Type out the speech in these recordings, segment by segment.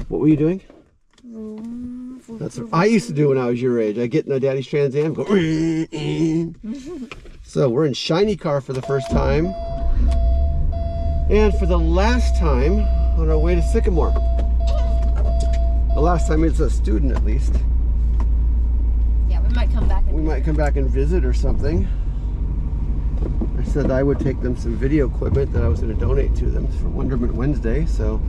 What were you doing? That's what I used to do when I was your age. I get in the Daddy's Trans Am, go. So we're in Shiny Car for the first time, and for the last time on our way to Sycamore. The last time as a student, at least. Yeah, we might come back. We might come back and visit or something. I said I would take them some video equipment that I was going to donate to them for Wonderment Wednesday. So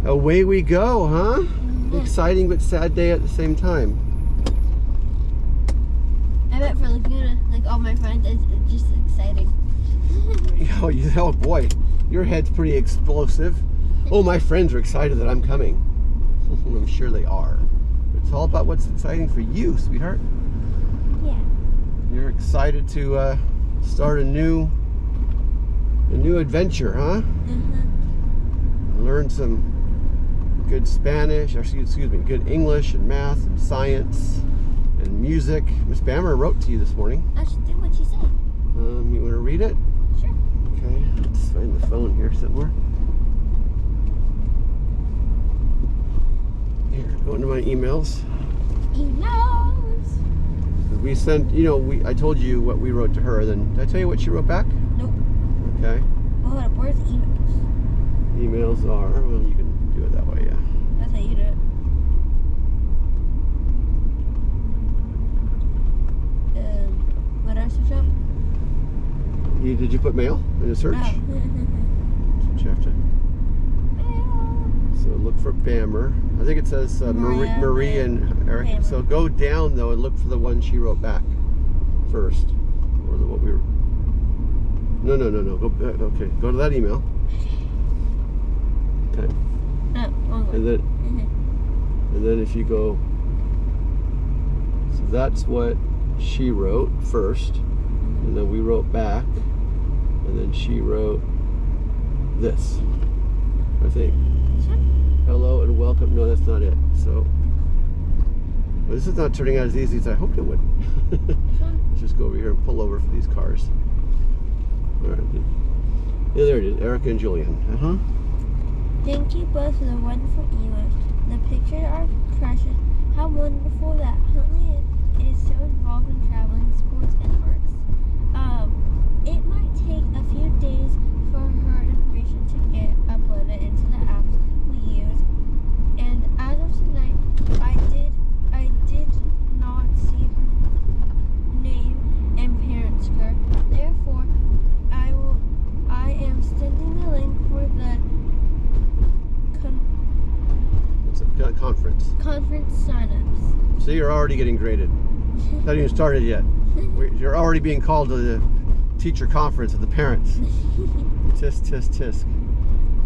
away we go, huh? Exciting but sad day at the same time. I bet for Laguna, like all my friends, it's just exciting. Oh boy, your head's pretty explosive. Oh, my friends are excited that I'm coming. I'm sure they are. It's all about what's exciting for you, sweetheart. Yeah. You're excited to start a new adventure, huh? Learn some good Spanish, or excuse me, good English and math and science and music. Miss Bammer wrote to you this morning. I should do what she said. You want to read it? Sure. Okay, let's find the phone here somewhere. Here, go into my emails. Emails. We sent, I told you what we wrote to her. Then did I tell you what she wrote back? Nope. Okay. Oh, hold up. Where's the emails? Emails are, well, you can do it that way, yeah. That's how you do it. What else is up? Did you put mail in the search? Oh. That's what you have to. So look for Bammer. I think it says Marie and Eric. Bammer. So go down though and look for the one she wrote back first, or what we were. No. Go back. Okay, go to that email. Okay. And then if you go, so that's what she wrote first, and then we wrote back, and then she wrote this, I think. Hello and welcome. No, that's not it. So, well, this is not turning out as easy as I hoped it would. Let's just go over here and pull over for these cars. All right. Yeah, there it is. Erica and Julian. Thank you both for the wonderful emails. The pictures are precious. How wonderful that Huntley is so involved in traveling, sports, and arts. It might take a few days for her information to get uploaded into the apps we use. And as of tonight, I did not see her name and parents' card. Therefore, I am sending the link for the conference signups. So you're already getting graded. Not even started yet. You're already being called to the teacher conference of the parents. Tisk, tisk, tisk.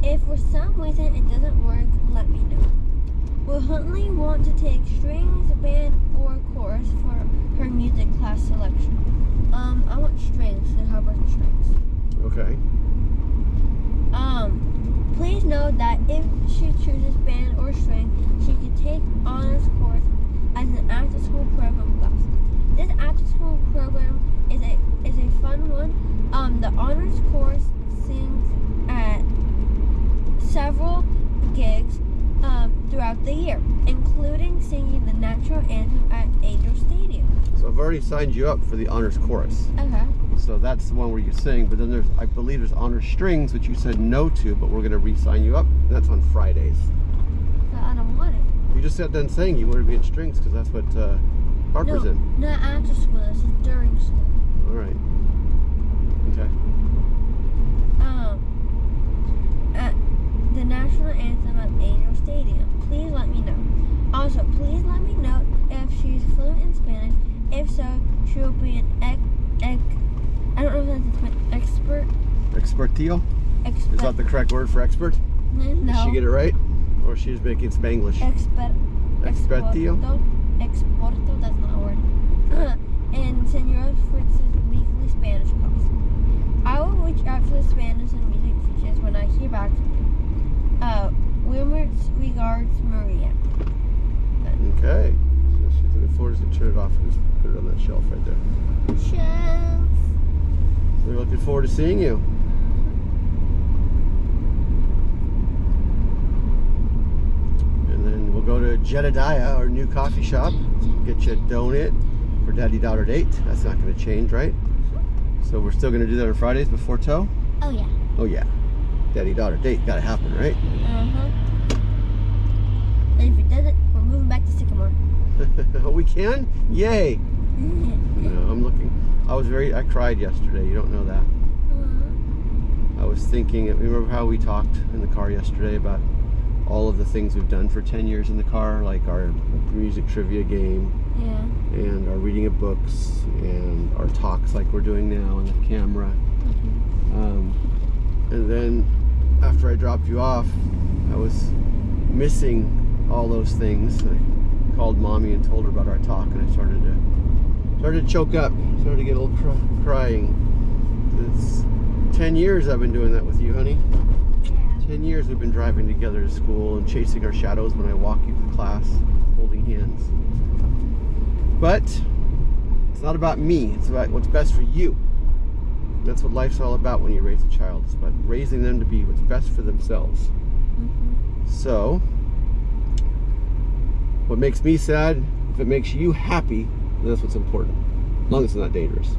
If for some reason it doesn't work, let me know. Will Huntley want to take strings, band, or chorus for her music class selection? I want strings, so how about strings? Okay. Please know that if she chooses band or string, she can take honors course as an after-school program class. This after-school program is a fun one. The honors course sings at several gigs throughout the year, including singing the national anthem at Angel Stadium. So I've already signed you up for the honors chorus. Okay. So that's the one where you sing, but then I believe there's honor strings, which you said no to, but we're going to re-sign you up. That's on Fridays. But I don't want it. You just said then saying you wanted to be in strings because that's what Harper's in. No, not after school. This is during school. All right. Okay. At the national anthem at Angel Stadium. Please let me know. Also, please let me know if she's fluent in Spanish. If so, she will be an I don't know if that's an expert. Expertillo? Is that the correct word for expert? No. Did she get it right? Or she's making Spanglish? Expertillo? Exporto, that's not a word. And Senora Fritz's weekly Spanish class. I will reach out to the Spanish and music teachers when I hear back from you. Wilmer's regards, Maria. Okay. So she's looking forward to turn it off and just put it on that shelf right there. Shelf. So they're looking forward to seeing you. Jedediah, our new coffee shop. Get you a donut for daddy-daughter date. That's not going to change, right? So we're still going to do that on Fridays before tow? Oh, yeah. Oh, yeah. Daddy-daughter date. Got to happen, right? Uh-huh. And if it doesn't, we're moving back to Sycamore. Oh, we can? Yay! No, I'm looking. I cried yesterday. You don't know that. I was thinking, remember how we talked in the car yesterday about all of the things we've done for 10 years in the car, like our music trivia game, Yeah. and our reading of books, and our talks like we're doing now on the camera. And then after I dropped you off, I was missing all those things. I called Mommy and told her about our talk, and I started to choke up, started to get a little crying. It's 10 years I've been doing that with you, honey. Yeah. 10 years we've been driving together to school and chasing our shadows when I walk you to class, holding hands. But it's not about me, it's about what's best for you. That's what life's all about when you raise a child. It's about raising them to be what's best for themselves. So, what makes me sad, if it makes you happy, then that's what's important. As long as it's not dangerous.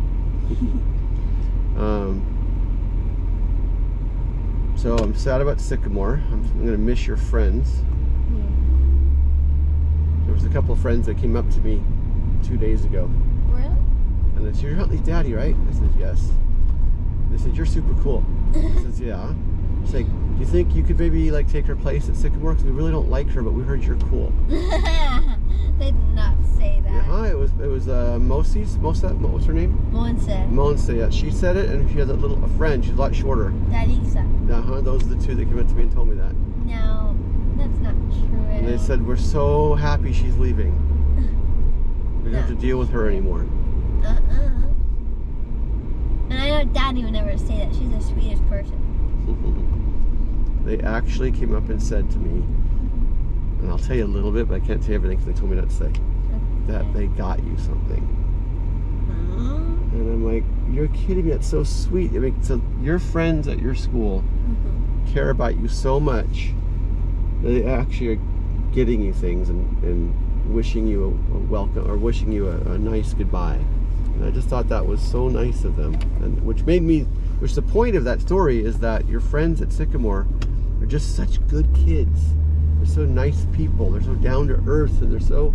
So I'm sad about Sycamore. I'm going to miss your friends. There was a couple of friends that came up to me 2 days ago. Really? And they said, "You're Huntley's daddy, right?" I said, "Yes." They said, "You're super cool." I said, "Yeah." She's like, "Do you think you could maybe like take her place at Sycamore? Because we really don't like her, but we heard you're cool." They did not say that. Yeah, it was Mosa, what's her name? Monse, yeah. She said it, and she has a friend. She's a lot shorter. Darisa. Those are the two that came up to me and told me that. No, that's not true. And they said, "We're so happy she's leaving. We don't have to deal with her anymore." And I know Daddy would never say that. She's the sweetest person. They actually came up and said to me, and I'll tell you a little bit, but I can't tell you everything because they told me not to say, that they got you something. And I'm like, "You're kidding me, that's so sweet." I mean, so your friends at your school care about you so much that they actually are getting you things and wishing you a welcome, or wishing you a nice goodbye. And I just thought that was so nice of them. And which the point of that story is that your friends at Sycamore are just such good kids. They're so nice people. They're so down to earth, and they're so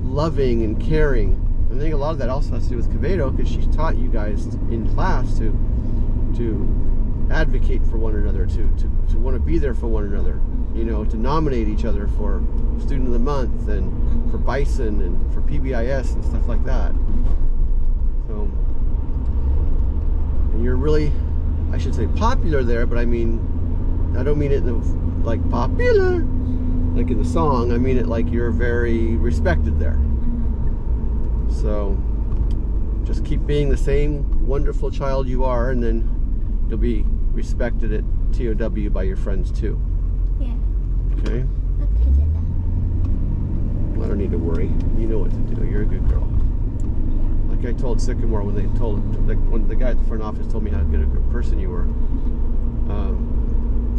loving and caring. And I think a lot of that also has to do with Quevedo, because she's taught you guys in class to advocate for one another, to want to be there for one another, you know, to nominate each other for Student of the Month and for Bison and for PBIS and stuff like that. So, and you're really, I should say popular there, but I mean, I don't mean it in the, like popular, like in the song. I mean it like you're very respected there. So just keep being the same wonderful child you are, and then you'll be respected at TOW by your friends too. Yeah. Okay? Okay, I don't need to worry. You know what to do. You're a good girl. Like I told Sycamore when when the guy at the front office told me how good a person you were.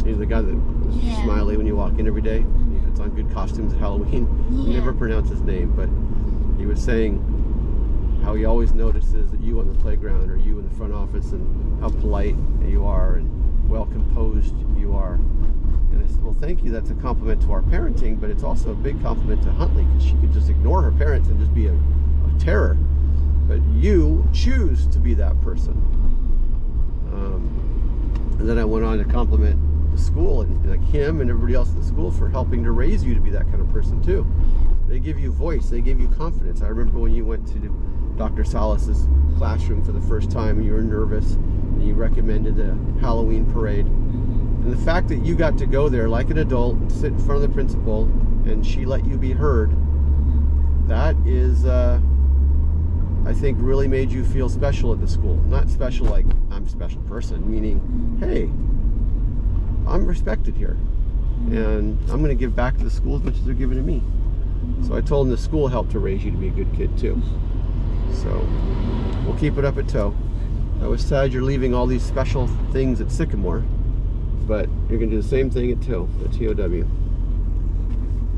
He's the guy that was smiley when you walk in every day. He puts on good costumes at Halloween. You never pronounce his name, but he was saying how he always notices that you on the playground or you in the front office, and how polite you are and well composed you are. And I said, "Well, thank you. That's a compliment to our parenting, but it's also a big compliment to Huntley, because she could just ignore her parents and just be a terror. But you choose to be that person." And then I went on to compliment the school and like him and everybody else in the school for helping to raise you to be that kind of person too. They give you voice. They give you confidence. I remember when you went to Dr. Salas's classroom for the first time, and you were nervous, and you recommended the Halloween parade. And the fact that you got to go there like an adult and sit in front of the principal, and she let you be heard, that is, I think, really made you feel special at the school. Not special like I'm a special person, meaning, hey, I'm respected here, and I'm going to give back to the school as much as they're giving to me. So I told them the school helped to raise you to be a good kid too. So we'll keep it up at TOW. I was sad you're leaving all these special things at Sycamore, but you're going to do the same thing at TOW, at TOW.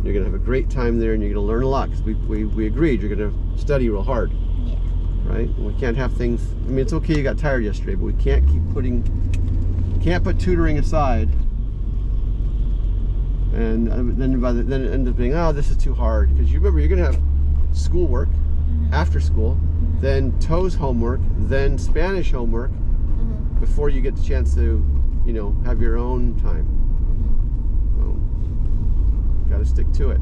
You're gonna have a great time there, and you're gonna learn a lot because we agreed you're gonna study real hard. Yeah. Right? And we can't have things. I mean, it's okay you got tired yesterday, but we can't keep can't put tutoring aside. And then it ends up being, oh, this is too hard, because you remember you're gonna have schoolwork after school, then TOE's homework, then Spanish homework before you get the chance to, you know, have your own time. Got to stick to it.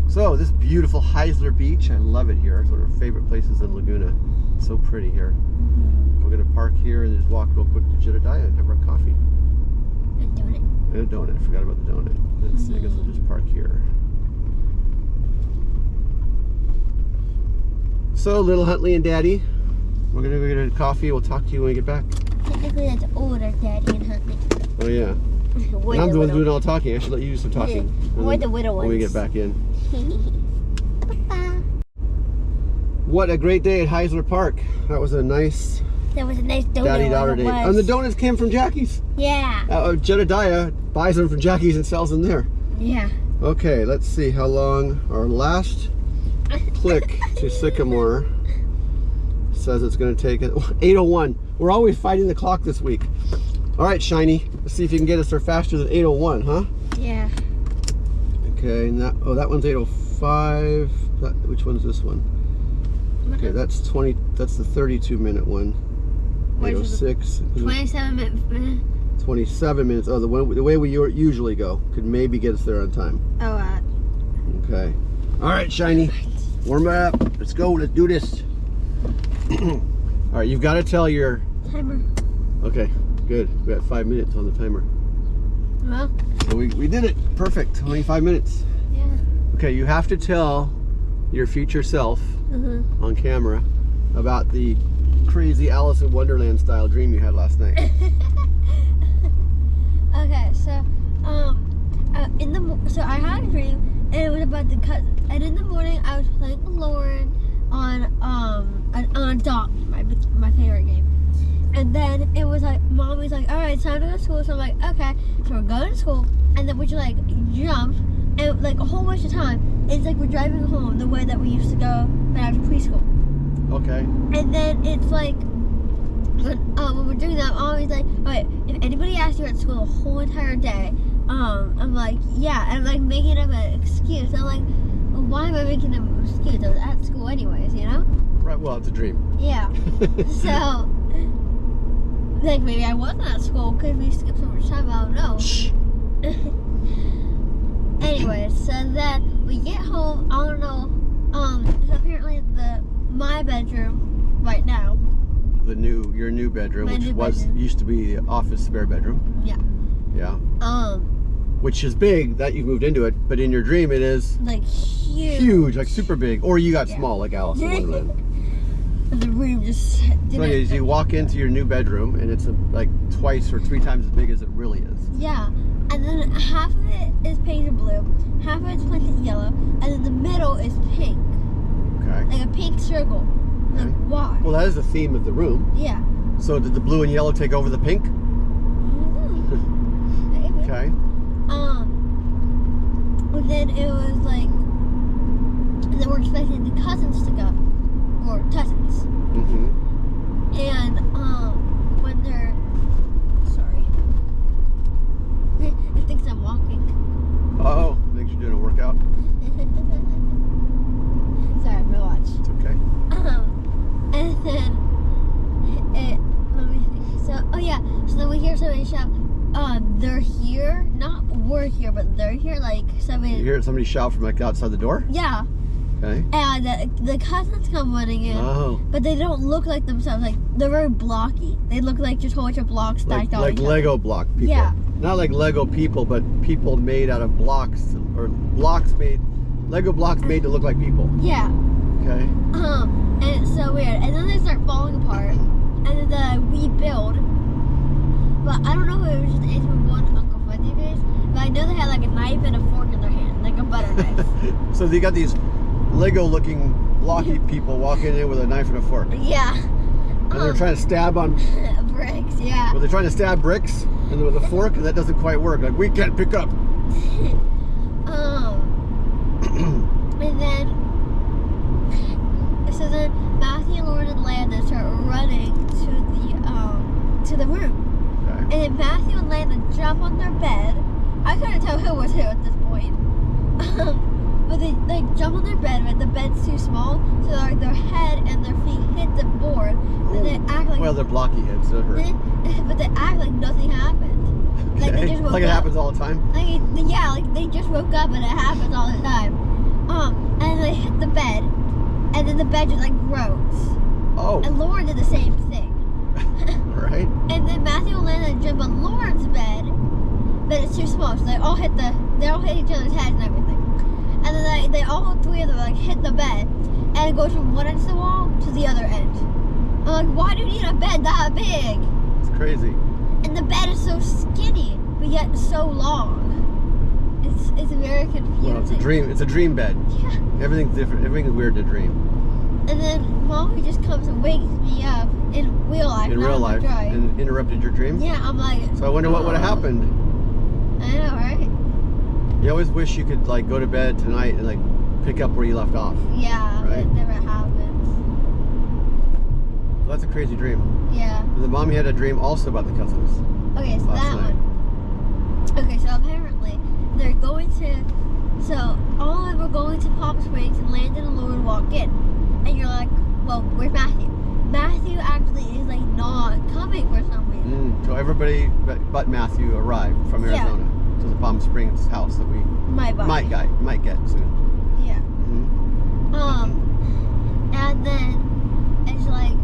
So this beautiful Heisler Beach, I love it here. It's one of our favorite places in Laguna. It's so pretty here. We're gonna park here and just walk real quick to Jedediah and have our coffee. And donut. And a donut. I forgot about the donut. Let's see. I guess we'll just park here. So little Huntley and Daddy, we're gonna go get a coffee. We'll talk to you when we get back. Technically, that's older Daddy and Huntley. Oh yeah. And I'm the one doing all the talking. I should let you do some talking. We're the widow ones. When we get back in. What a great day at Heisler Park. That was a nice donut. daddy-daughter date. And the donuts came from Jackie's. Yeah. Jedediah buys them from Jackie's and sells them there. Yeah. Okay, let's see how long our last click to Sycamore says it's going to take. 8:01. We're always fighting the clock this week. All right, Shiny. Let's see if you can get us there faster than 8:01, huh? Yeah. Okay, and that one's 8:05. Which one's this one? Okay, that's 20. That's the 32-minute one. 8:06. 27 minutes. 27 minutes. Oh, the way we usually go could maybe get us there on time. Oh, Okay. All right, Shiny. Warm up. Let's go. Let's do this. All right, you've got to tell your timer. Okay, good. We got 5 minutes on the timer. Well. So we did it. Perfect. 25 minutes. Yeah. Okay, you have to tell your future self on camera about the crazy Alice in Wonderland style dream you had last night. Okay, so so I had a dream, and it was about the cousins. And in the morning, I was playing with Lauren on Adopt, my favorite game. And then it was like, Mom was like, all right, it's time to go to school. So I'm like, okay. So we're going to school, and then we just like jump, and like a whole bunch of time, it's like we're driving home the way that we used to go when I was in preschool. Okay. And then it's like, when we're doing that, I'm always like, alright, if anybody asks you at school the whole entire day, I'm like, yeah, and I'm like making up an excuse. I'm like, well, why am I making an excuse? I was at school anyways, you know? Right, well, it's a dream. Yeah. So, like, maybe I wasn't at school because we skipped so much time, I don't know. Shh. Anyways, so then we get home, I don't know, so apparently my bedroom right now. Your new bedroom, used to be the office spare bedroom. Yeah. Yeah. Which is big that you've moved into it, but in your dream it is like huge. Huge, like super big. Or you got small like Alice in Wonderland. The room just didn't. So anyways, you walk into your new bedroom and it's like twice or 3 times as big as it really is. Yeah. And then half of it is painted blue, half of it's painted yellow, and then the middle is pink. Okay. Like a pink circle. Okay. Like, why? Well, that is the theme of the room. Yeah. So did the blue and yellow take over the pink? Maybe. Okay. And then it was like, and then we're expecting the cousins to go, or cousins. And when they're, sorry, it thinks I'm walking. Oh, thinks you're doing a workout. Sorry, my watch. It's okay. And then let me think. So, oh yeah, so then we hear somebody shout, they're here, not we're here, but they're here, like somebody. You hear somebody shout from like outside the door? Yeah. Okay. And the cousins come running in, but they don't look like themselves. Like, they're very blocky. They look like just a whole bunch of blocks stacked on like each Lego other. block people. Yeah. Not like Lego people, but people made out of blocks, or Lego blocks made to look like people. Yeah. Okay. And it's so weird. And then they start falling apart, and then we build. But I don't know if it was just Ace with one Uncle Fuzzy face, but I know they had like a knife and a fork in their hand, like a butter knife. So they got these Lego-looking blocky people walking in with a knife and a fork. Yeah. And they're trying to stab on bricks. Yeah. Well, they're trying to stab bricks, and with a fork, and that doesn't quite work. Like, we can't pick up. And then, so then Matthew, Lauren, and Landon start running to the room. Okay. And then Matthew and Landon jump on their bed. I couldn't tell who was who at this point. But they jump on their bed, but the bed's too small, so like their head and their feet hit the board. And they act like, well, they're blocky heads, so it hurt. but they act like nothing happened. Like they just woke like it up. happens all the time. Like like they just woke up and it happens all the time. And they hit the bed, and then the bed just like grows. Oh. And Lauren did the same thing. Right. And then Matthew and Landon jump on Lauren's bed, but it's too small, so they all hit each other's heads and everything. And then they all three of them like hit the bed, and it goes from one end of the wall to the other end. I'm like, why do you need a bed that big? It's crazy. And the bed is so skinny, but yet so long. It's very confusing. Well, it's a dream. It's a dream bed. Yeah. Everything's different. Everything's weird in a dream. And then Mommy just comes and wakes me up in real life. In real life, drive. and interrupted your dream. Yeah, I'm like. So I wonder what would have happened. I know, right? You always wish you could like go to bed tonight and like pick up where you left off. Yeah, right? It never happens. Well, that's a crazy dream. Yeah. And the mommy had a dream also about the cousins. Okay, so last that night. one. Okay, so apparently they're going to. So all of them are going to Palm Springs, and Landon and Lauren walk in, and you're like, well, where's Matthew? Matthew actually is like not coming for some reason. So everybody but Matthew arrived from Arizona to the Palm Springs house that we might get soon. Yeah. And then it's like,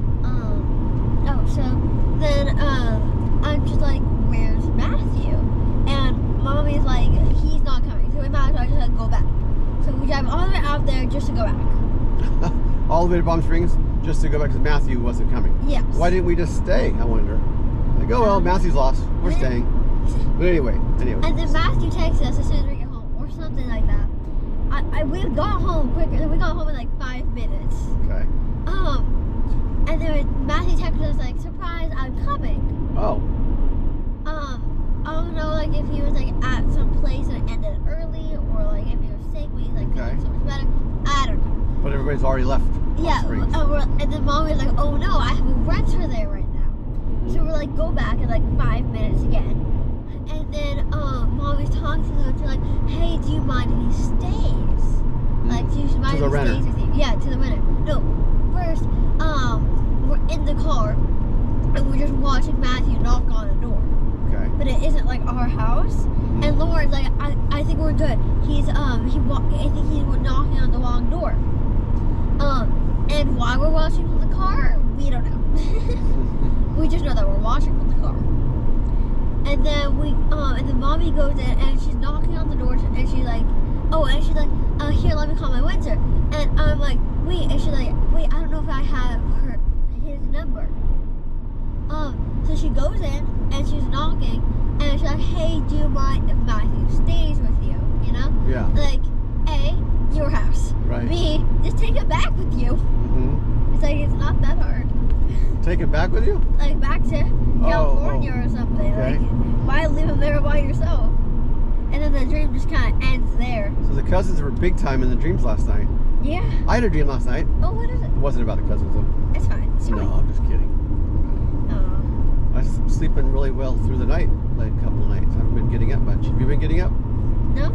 I'm just like, where's Matthew? And Mommy's like, he's not coming. So we might as well just like go back. So we drive all the way out there just to go back. All the way to Palm Springs just to go back because Matthew wasn't coming. Yes. Why didn't we just stay? I wonder. Like, oh well, Matthew's lost. We're staying. But anyway. And then Matthew texts us as soon as we get home, or something like that. We got home quicker. We got home in like 5 minutes. Okay. And then Matthew texted us like, "Surprise, I'm coming." Oh. I don't know, like if he was like at some place and it ended early, or like if he was sick, but he's like feeling so much better. I don't know. But everybody's already left. Yeah. And then Mom was like, "Oh no, I have a renter there right now." So we're like, go back in like 5 minutes again. And then Mom was talking to them to like, hey, do you mind if he stays? Like, do you mind if he stays with you? Yeah, to the renter. No, first, we're in the car and we're just watching Matthew knock on a door. Okay. But it isn't like our house. And Lauren's like, I think we're good. I think he's knocking on the wrong door. And why we're watching from the car, we don't know. We just know that we're watching from the car. And then and then Mommy goes in and she's knocking on the door and she's like, here, let me call my Windsor. And I'm like, wait, and she's like, wait, I don't know if I have his number. So she goes in and she's knocking and she's like, hey, do you mind if Matthew stays with you? You know? Yeah. Like, A, your house. Right. B, just take it back with you. It's like, it's not that hard. Take it back with you? Like back to California or something. Okay. Like, why leave him there by yourself? And then the dream just kind of ends there. So the cousins were big time in the dreams last night. Yeah. I had a dream last night. Oh, what is it? It wasn't about the cousins though. It's fine. It's fine. No, I'm just kidding. Oh. I was sleeping really well through the night, like a couple of nights. I haven't been getting up much. Have you been getting up? No.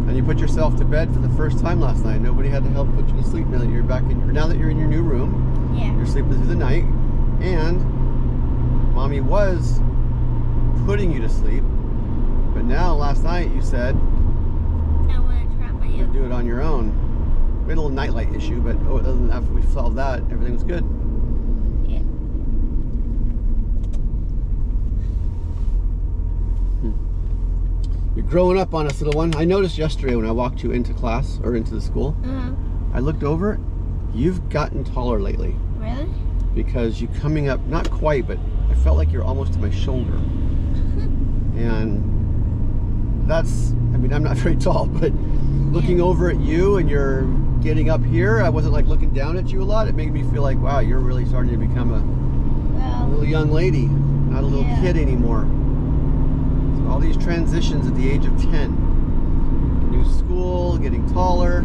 And you put yourself to bed for the first time last night. Nobody had to help put you to sleep now that you're back in now that you're in your new room. Yeah. You're sleeping through the night. And Mommy was putting you to sleep. But now last night you said I want to trap my you do it on your own. We had a little nightlight issue, but other than after we solved that, everything was good. Yeah. You're growing up on us, little one. I noticed yesterday when I walked you into class or into the school, I looked over, you've gotten taller lately. Really? Because you're coming up, not quite, but I felt like you're almost to my shoulder. And that's, I mean, I'm not very tall, but looking over at you and you're getting up here, I wasn't like looking down at you a lot. It made me feel like, wow, you're really starting to become a little young lady, not a little kid anymore. So all these transitions at the age of 10. New school, getting taller,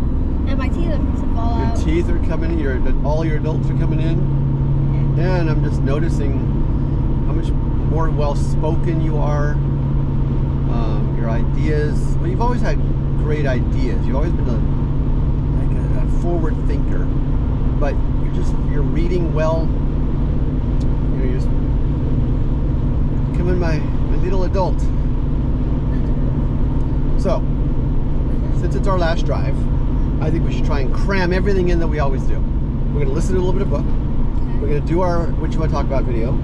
And my teeth are supposed to fall Your out. teeth are coming in. All your adults are coming in. And I'm just noticing how much more well-spoken you are. Your ideas. Well, you've always had great ideas. You've always been a forward thinker. But you're reading well. You're just becoming my little adult. So, since it's our last drive, I think we should try and cram everything in that we always do. We're going to listen to a little bit of book. Okay. We're going to do our What You Want to Talk About video.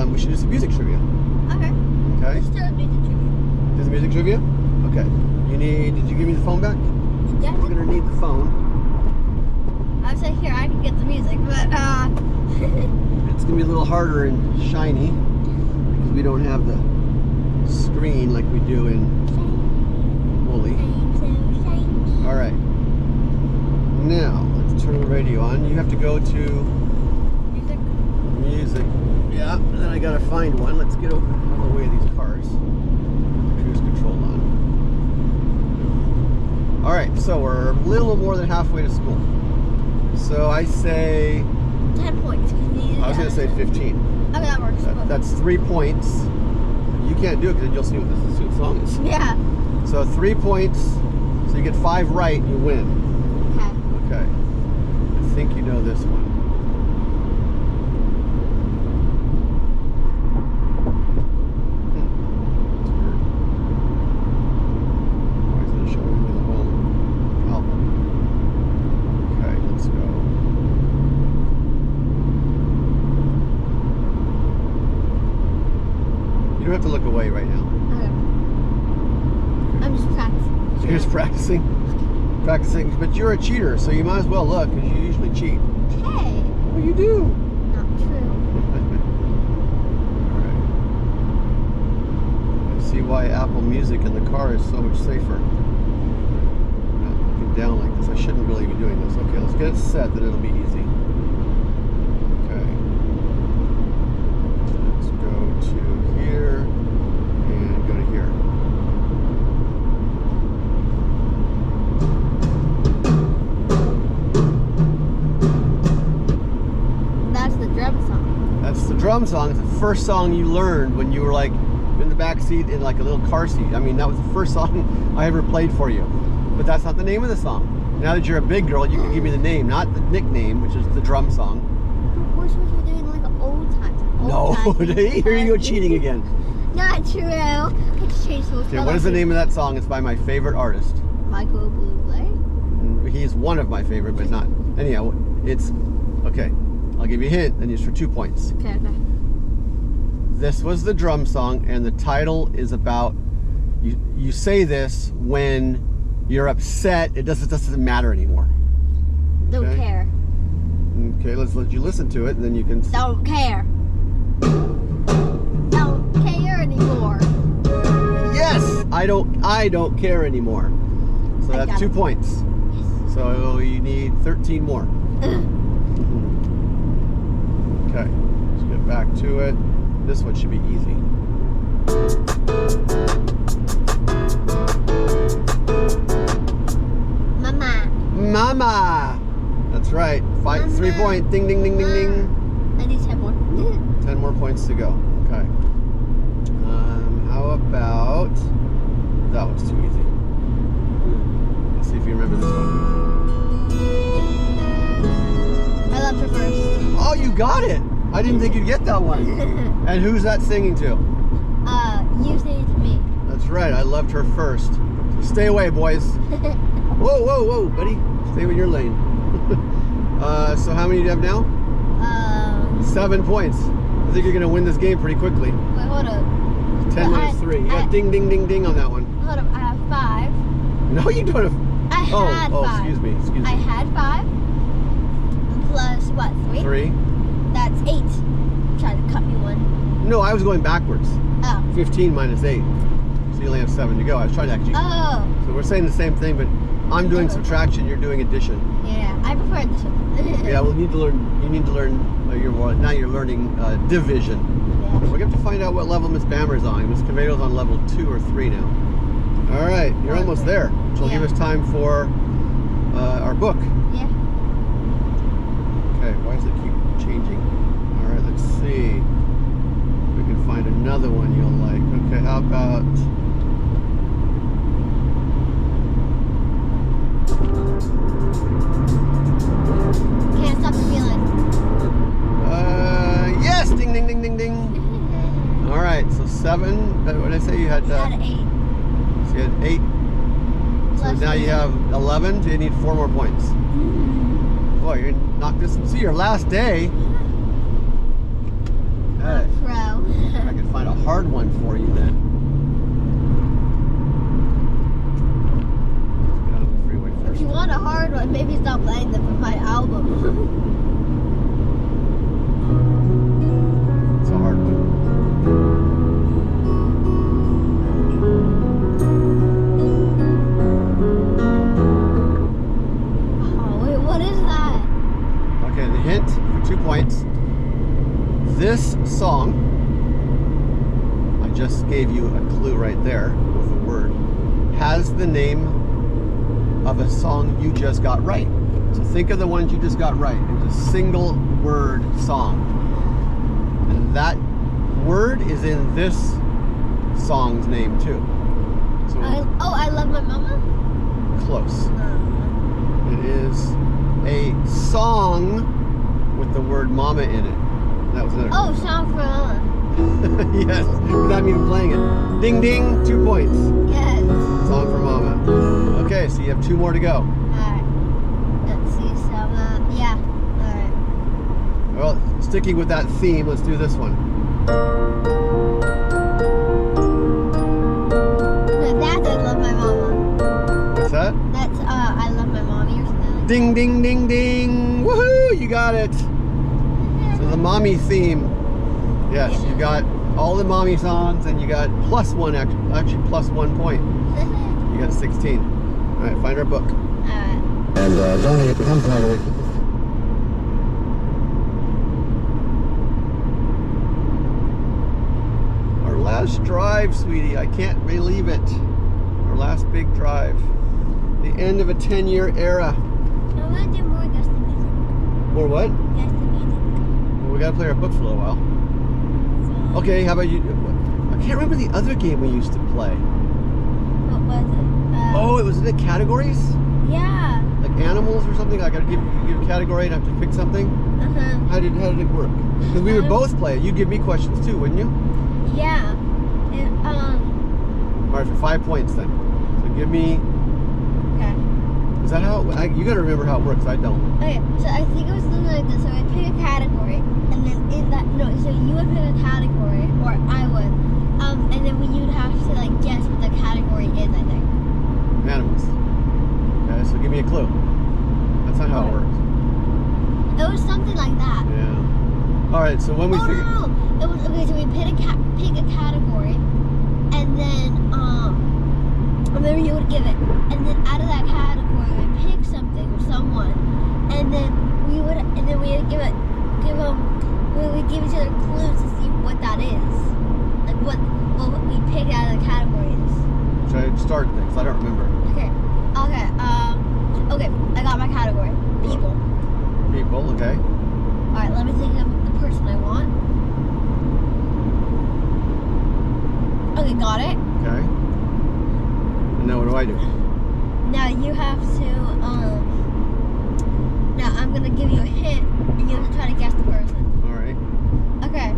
We should do some music trivia. Okay. Okay? Let's start with music trivia. Do some music trivia? Okay. Did you give me the phone back? Yeah. We're going to need the phone. I was like, here, I can get the music, but It's going to be a little harder and shiny because we don't have the screen like we do in Holy. All right. Now, let's turn the radio on. You have to go to music. Yeah, and then I got to find one. Let's get out of the way of these cars. Cruise control on. All right, so we're a little more than halfway to school. So I say 10 points. I was going to say 15. Okay, that works. That's 3 points. You can't do it because then you'll see what the song is. Yeah. So 3 points. So you get 5 right, you win. Okay. Okay. I think you know this one. Why isn't it showing me the whole album? Okay, let's go. You don't have to look away right now. Okay. I'm just practicing. You're just practicing, but you're a cheater, so you might as well look, because you usually cheat. Hey. Well, you do. Not true. Alright. I see why Apple Music in the car is so much safer. I'm not looking down like this. I shouldn't really be doing this. Okay, let's get it set, then it'll be easy. Okay. Let's go to here, and go to here. That's the drum song. That's the drum song. It's the first song you learned when you were like in the back seat in like a little car seat. I mean, that was the first song I ever played for you. But that's not the name of the song. Now that you're a big girl, you can give me the name, not the nickname, which is the drum song. We're supposed to be doing like an old time. No, here you go cheating again. Not true. Let's change those. Okay, what is the name of that song? It's by my favorite artist. Michael Bublé. He's one of my favorite, but not. Anyhow, it's okay. I'll give you a hint, and it's for 2 points. Okay. This was the drum song, and the title is about you say this when you're upset. It doesn't matter anymore. Don't Okay. care. Okay, let's let you listen to it, and then you can. Don't care. Don't care anymore. Yes, I don't care anymore. So I that's got 2 it. points. So you need 13 more. Okay, let's get back to it. This one should be easy. Mama. Mama! That's right. 3 Mama. point. Ding, ding, ding, ding, ding. I need 10 more. 10 more points to go. Okay. How about... That one's too easy. Let's see if you remember this one. I love her first. Oh, you got it! I didn't think you'd get that one. And who's that singing to? You say it to me. That's right. I loved her first. So stay away, boys. Whoa, whoa, whoa, buddy. Stay in your lane. So how many do you have now? 7 points. I think you're going to win this game pretty quickly. Wait, hold up. 10 minus 3. Yeah, ding, ding, ding, ding on that one. Hold up, I have 5. No, you don't have... I had 5. Excuse me. I had 5. Plus, what, 3? 3. That's 8. Try to cut me one. No, I was going backwards. Oh. 15 minus 8. So you only have 7 to go. I was trying to actually... Oh. So we're saying the same thing, but I'm doing subtraction, you're doing addition. Yeah, I prefer this one. Yeah, we'll need to learn. You need to learn. Now you're learning division. Yeah. We're going to have to find out what level Miss Bammer's on. Miss Cavato's on level 2 or 3 now. All right, you're almost there. Which will give us time for our book. Yeah. Okay, why does it keep changing? All right, let's see. We can find another one you'll like. Okay, how about... Can't stop the feeling. Yes! Ding, ding, ding, ding, ding. All right, so 7. What did I say? You had... You had 8. So you had 8. So Plus now you have 11, so you need 4 more points. Boy, you're gonna knock this. See, your last day. I'm a pro. I can find a hard one for you then. Let's get out of the freeway first. If you want a hard one, maybe stop playing the my album. It's a hard one. Oh, wait, what is that? Okay, the hint for 2 points. This song, I just gave you a clue right there with a word, has the name of a song you just got right. So think of the ones you just got right. It was a single word song. And that word is in this song's name too. So I Love My Mama? close. It is a song with the word mama in it. That was another. Oh, Song for Mama. Yes, without me even playing it. Ding ding, 2 points. Yes. Song for mama. Okay, so you have 2 more to go. Alright. Let's see some, yeah. Alright. Well, sticking with that theme, let's do this one. No, that's I Love My Mama. What's that? That's, I Love My Mommy or something like Ding ding ding ding. Woohoo, you got it. So the mommy theme. Yes, you got all the mommy songs and you got +1, actually +1 point. You got 16. All right, find our book. Alright. And donate to come forward. Our last drive, sweetie. I can't believe it. Our last big drive. The end of a 10-year era. I'm gonna do more Guess the Music. Or what? Guess the Music. Well, we gotta play our book for a little while. Okay, how about you? I can't remember the other game we used to play. What was it? Oh, it was in the categories? Yeah. Like animals or something? I gotta give a category and I have to pick something? Uh-huh. How did it work? Because we would both play it. You'd give me questions too, wouldn't you? Yeah. And, Alright, for 5 points then. So give me... okay. Is that how... you gotta remember how it works. I don't. Okay, so I think it was something like this. So I'd pick a category, and then in that, no, so you would pick a category, or I would, and then you'd have to, like, guess what the category is, I think. Animals. Okay, so give me a clue. That's not how it works. It was something like that. Yeah. Alright, so when we figure... No. It was, okay, so we pick a category, and then you would give it, and then out of that category, we'd pick something or someone, and then we would give each other clues to see what that is, like what we picked out of the categories. Should I start things? I don't remember. Okay, I got my category. People. People, okay. All right, let me think of the person I want. Okay, got it. Okay. And now what do I do? Now you have to, now I'm gonna give you a hint, and you have to try to guess the person. Alright. Okay.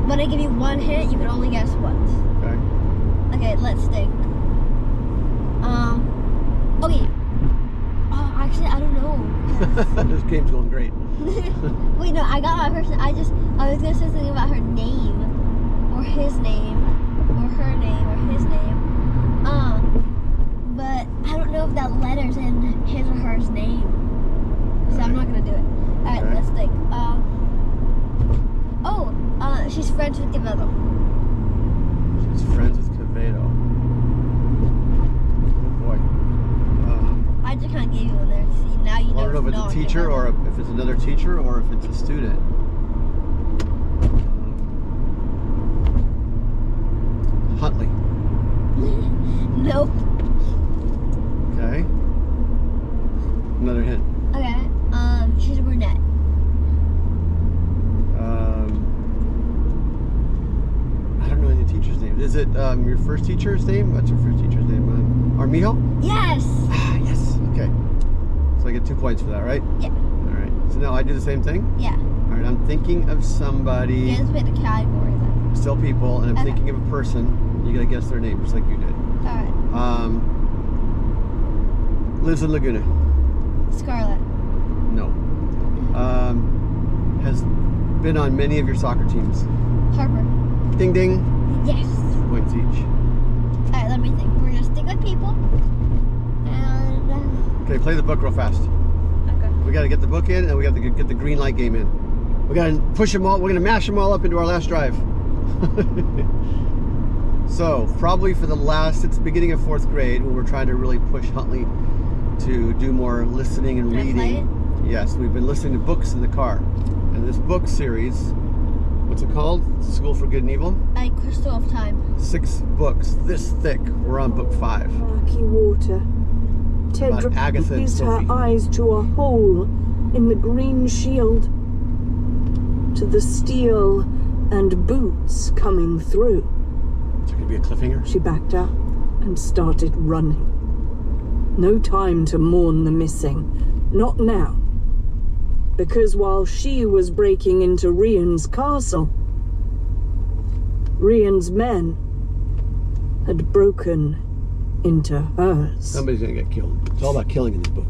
When I give you one hint, you can only guess once. Okay. Okay, let's think. Okay. Oh, actually, I don't know. This game's going great. Wait, no, I got my person. I was gonna say something about her name, or his name, or her name, or his name. But I don't know if that letter's in his or her's name. So I'm not gonna do it. Alright, Okay. let's think. She's friends with Quevedo. She's friends with Quevedo. Oh boy. I just kind of gave you one there. See, now you I know. don't know if it's a teacher Quevedo. or if it's another teacher or if it's a student. Huntley. Nope. Okay. Another hint. Okay. She's a brunette. I don't know any teacher's name. Is it your first teacher's name? What's your first teacher's name? Armijo? Yes. Ah, yes. Okay. So I get 2 points for that, right? Yeah. All right. So now I do the same thing? Yeah. All right. I'm thinking of somebody. You just pick the category then. Still people, and I'm Okay. thinking of a person. You gotta guess their name, just like you did. All right. Lives in Laguna. Scarlett. No. Has been on many of your soccer teams. Harper. Ding ding. Yes. Points each. All right. Let me think. We're gonna stick with people. And. Okay, play the book real fast. Okay. We gotta get the book in, and we got to get the green light game in. We gotta push them all. We're gonna mash them all up into our last drive. So probably for the last, since the beginning of 4th grade, when we're trying to really push Huntley to do more listening and Can I play reading. Yes, we've been listening to books in the car. And this book series, what's it called? School for Good and Evil? Crystal of Time. 6 books, this thick. We're on book 5. Murky water. Tedra Agatha and raised her Sophie. eyes to a hole in the green shield, to the steel and boots coming through. Is there gonna be a cliffhanger? She backed up and started running. No time to mourn the missing. Not now. Because while she was breaking into Rian's castle, Rian's men had broken into hers. Somebody's gonna get killed. It's all about killing in this book.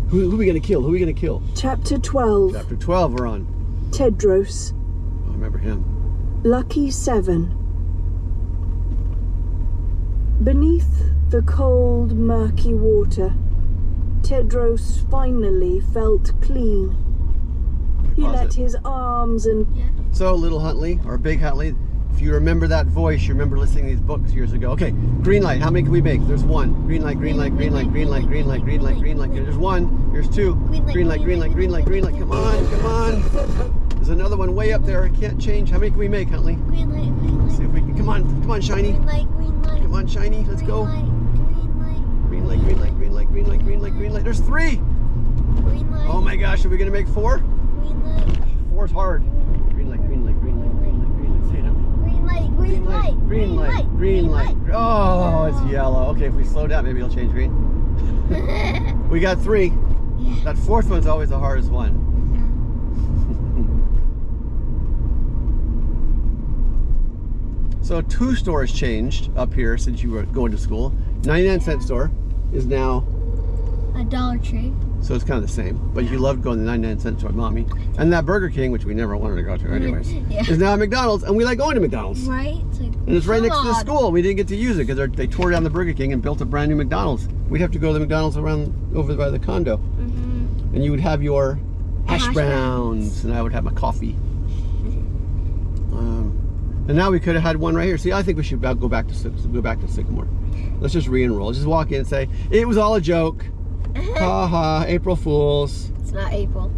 Who are we gonna kill? Who are we gonna kill? Chapter 12. Chapter 12 we're on. Tedros. Oh, I remember him. Lucky 7. Beneath the cold, murky water, Tedros finally felt clean. He Pause let it. his arms and So, little Huntley, or big Huntley, if you remember that voice, you remember listening to these books years ago. Okay, green light, how many can we make? There's 1. Green light, green light, green light, green light, green light, green light, green light. There's 1, there's 2. Green light, green light, green light, green light. Come on, come on. There's another one way up there. I can't change. How many can we make, Huntley? Green light. Green Let's light. see if we can. Come on, Shiny. Green light. Green light. Come on, Shiny. Let's go. Green light. Green light, green light, green light, green light, green light, green light. There's 3. Green light. Oh my gosh, are we gonna make 4? Green light. 4's hard. Green light, green light, green light, green light, green light. Say it out. Green light. Green light. Green light, green light. Oh, it's yellow. Okay, if we slow down, maybe it'll change green. We got 3. Yeah. That 4th one's always the hardest one. So 2 stores changed up here since you were going to school. 99-cent store is now, A Dollar Tree. so it's kind of the same. But you loved going to the 99-cent store, Mommy. And that Burger King, which we never wanted to go to anyways, Yeah. is now at McDonald's, and we like going to McDonald's. Right? It's like, And it's right next to the God. school. We didn't get to use it because they tore down the Burger King and built a brand new McDonald's. We'd have to go to the McDonald's around over by the condo. And you would have your hash browns, and I would have my coffee. And now we could have had one right here. See, I think we should go back to Sycamore. Let's just re-enroll. Just walk in and say, it was all a joke. Ha ha, April Fools. It's not April.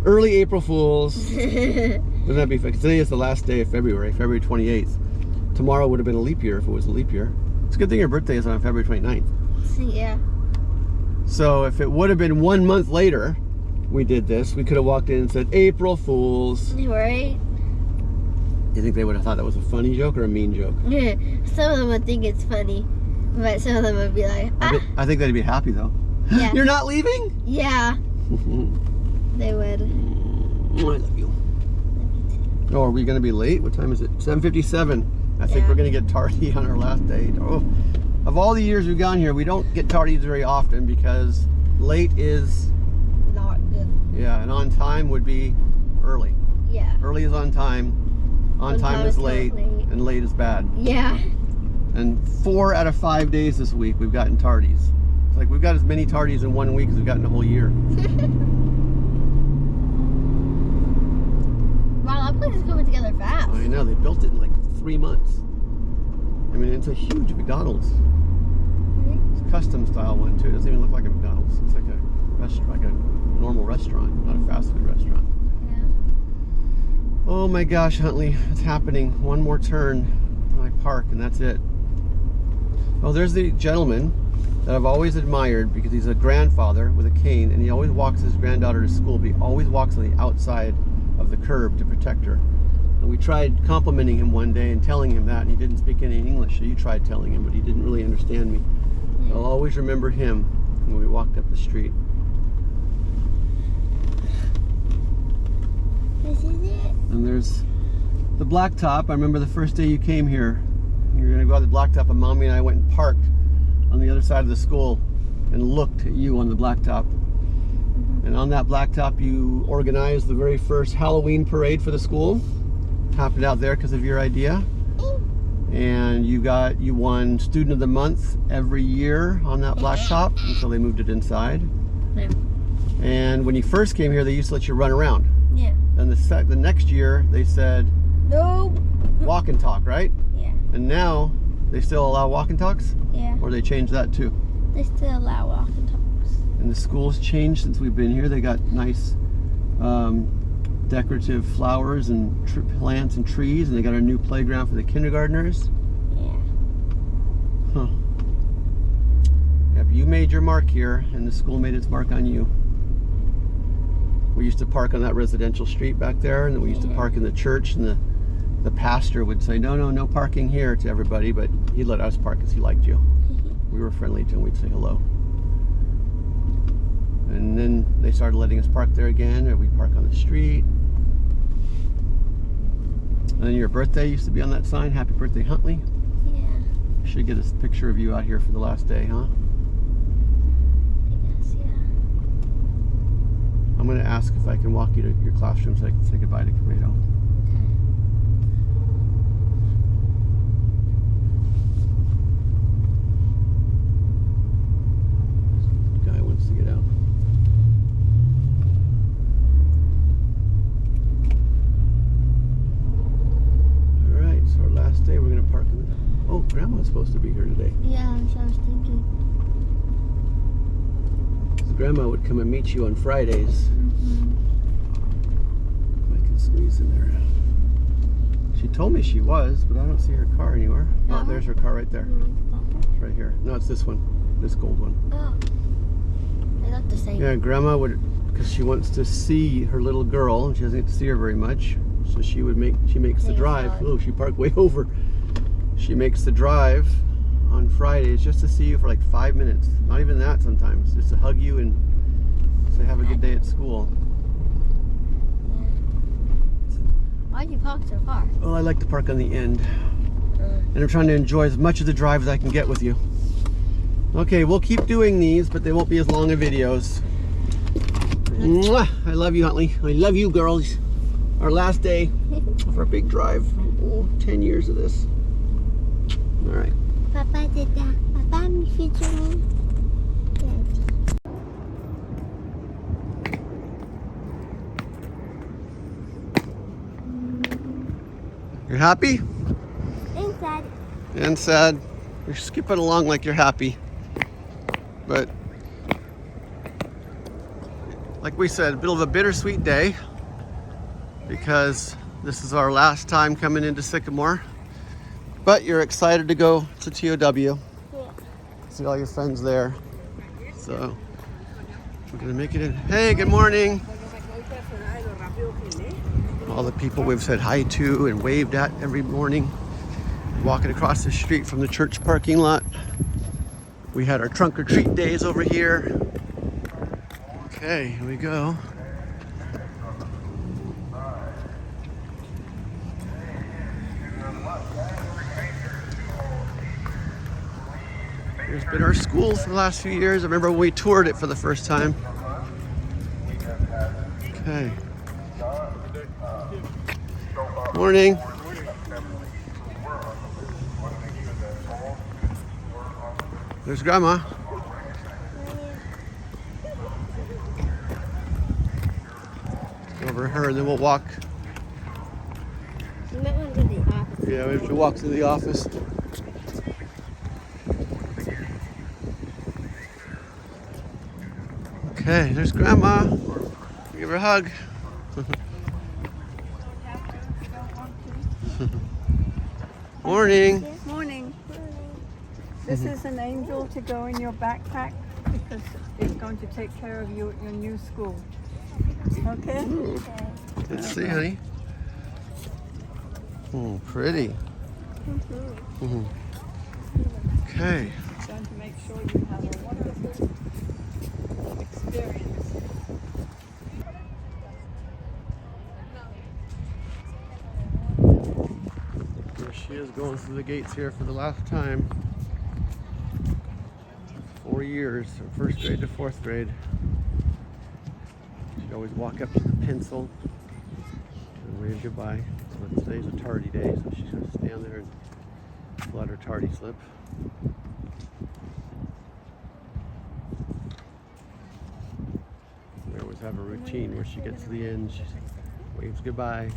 Early April Fools. Wouldn't that be fun? 'Cause today is the last day of February, February 28th. Tomorrow would have been a leap year if it was a leap year. It's a good thing your birthday is on February 29th. Yeah. So if it would have been 1 month later we did this, we could have walked in and said, April Fools. Right? You think they would have thought that was a funny joke or a mean joke? Some of them would think it's funny, but some of them would be like, I think they'd be happy though. Yeah. You're not leaving? Yeah, they would. I love you. Oh, are we going to be late? What time is it? 7:57. I think Yeah. we're going to get tardy on our last day. Oh, of all the years we've gone here, we don't get tardies very often because late is, Not good. yeah, and on time would be early. Yeah. Early is on time is late, not late. and late is bad. Yeah. And 4 out of 5 days this week we've gotten tardies. It's like we've got as many tardies in 1 week as we've got in a whole year. Wow, that place is coming together fast. I know, they built it in like 3 months. I mean, it's a huge McDonald's. It's a custom style one too. It doesn't even look like a McDonald's. It's like a restaurant, like a normal restaurant, not a fast food restaurant. Yeah. Oh my gosh, Huntley, it's happening. One more turn. I park and that's it. Oh, there's the gentleman that I've always admired because he's a grandfather with a cane and he always walks his granddaughter to school, but he always walks on the outside of the curb to protect her. And we tried complimenting him one day and telling him that, and he didn't speak any English, so you tried telling him, but he didn't really understand me. Yeah. I'll always remember him when we walked up the street. This is it. And there's the blacktop. I remember the first day you came here. You were going to go out the blacktop, and Mommy and I went and parked on the other side of the school and looked at you on the blacktop. And on that blacktop, you organized the very first Halloween parade for the school. Happened out there because of your idea. And you won Student of the Month every year on that blacktop until they moved it inside. Yeah. And when you first came here, they used to let you run around. Yeah. And the next year, they said No. walk and talk, right? Yeah. And now they still allow walk and talks, Yeah. or they changed that too. They still allow walk and talks. And the school's changed since we've been here. They got nice decorative flowers and plants and trees, and they got a new playground for the kindergartners. Yeah. Huh. Yep, you made your mark here, and the school made its mark on you. We used to park on that residential street back there, and then we used to park in the church, and the pastor would say, no parking here to everybody, but he let us park because he liked you. We were friendly to him, we'd say hello. And then they started letting us park there again, or we'd park on the street. And then your birthday used to be on that sign, Happy Birthday Huntley. Yeah. Should get a picture of you out here for the last day, huh? I guess, yeah. I'm going to ask if I can walk you to your classroom so I can say goodbye to Karedo. Guy wants to get out. All right, so our last day, we're going to park in the... Oh, Grandma's supposed to be here today. Yeah, that's what I was thinking. Grandma would come and meet you on Fridays. I can squeeze in there. She told me she was, but I don't see her car anywhere. Oh, there's her car right there. It's right here. No, it's this one. This gold one. Oh. They look the same. Yeah, Grandma would, because she wants to see her little girl, and she doesn't get to see her very much. So she makes the drive. Oh, she parked way over. She makes the drive on Fridays just to see you for like 5 minutes. Not even that sometimes. Just to hug you and say have a good day at school. Why'd you park so far? Well, I like to park on the end. And I'm trying to enjoy as much of the drive as I can get with you. Okay, we'll keep doing these, but they won't be as long of videos. Mwah! I love you, Huntley. I love you, girls. Our last day of our big drive. Oh, 10 years of this. All right. Papa did that. Papa, me future me. You're happy? And sad. And sad. You're skipping along like you're happy. But like we said, a bit of a bittersweet day because this is our last time coming into Sycamore. But you're excited to go to TOW. Yeah. See all your friends there. So we're gonna make it in. Hey, good morning. All the people we've said hi to and waved at every morning. Walking across the street from the church parking lot. We had our trunk or treat days over here. Okay, here we go. Here's been our school for the last few years. I remember when we toured it for the first time. Okay. Morning. There's Grandma. Go over her and then we'll walk. You might want to go to the office. Yeah, we have to walk to the office. Okay, there's Grandma. Give her a hug. Morning. Morning. This is an angel to go in your backpack because it's going to take care of you at your new school. Okay? Let's see, honey. Pretty. Okay. Going to make sure you have a wonderful experience. Here she is going through the gates here for the last time. 4 years, from first grade to fourth grade. She'd always walk up to the pencil and wave goodbye. So today's a tardy day, so she's going to stand there and fill out her tardy slip. We always have a routine where she gets to the end, she waves goodbye.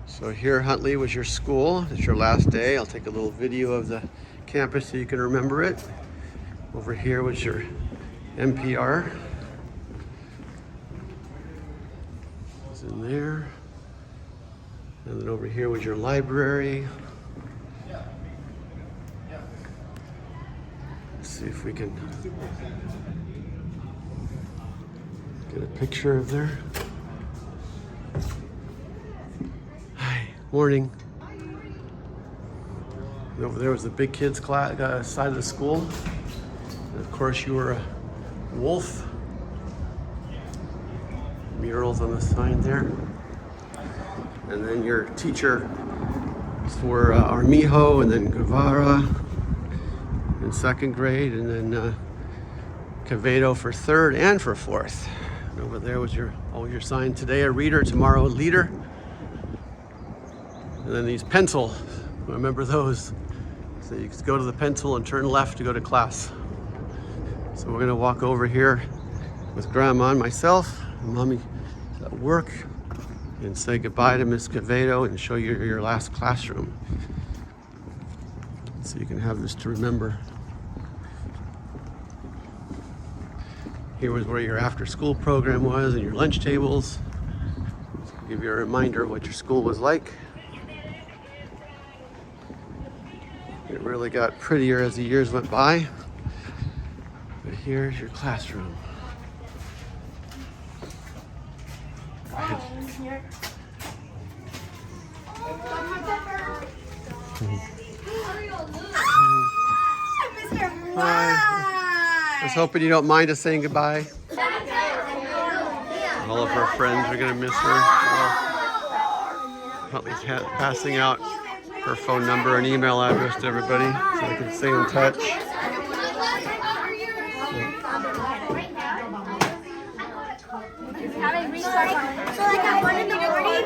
So here, Huntley, was your school. It's your last day. I'll take a little video of the campus so you can remember it. Over here was your NPR. It's in there. And then over here was your library. Let's see if we can get a picture of there. Morning. And over there was the big kids class, side of the school. And of course you were a wolf. Murals on the sign there. And then your teacher for Armijo, and then Guevara in second grade, and then Quevedo for third and for fourth. And over there was your sign. Today a reader, tomorrow a leader. And then these pencil, remember those. So you can go to the pencil and turn left to go to class. So we're gonna walk over here with Grandma and myself. And Mommy's at work, and say goodbye to Miss Quevedo and show you your last classroom. So you can have this to remember. Here was where your after school program was and your lunch tables. So give you a reminder of what your school was like. It really got prettier as the years went by. But here's your classroom. Hi. I was hoping you don't mind us saying goodbye. All of her friends are gonna miss her. Huntley's passing out her phone number and email address to everybody so they can stay in touch. So like at 1 in the morning.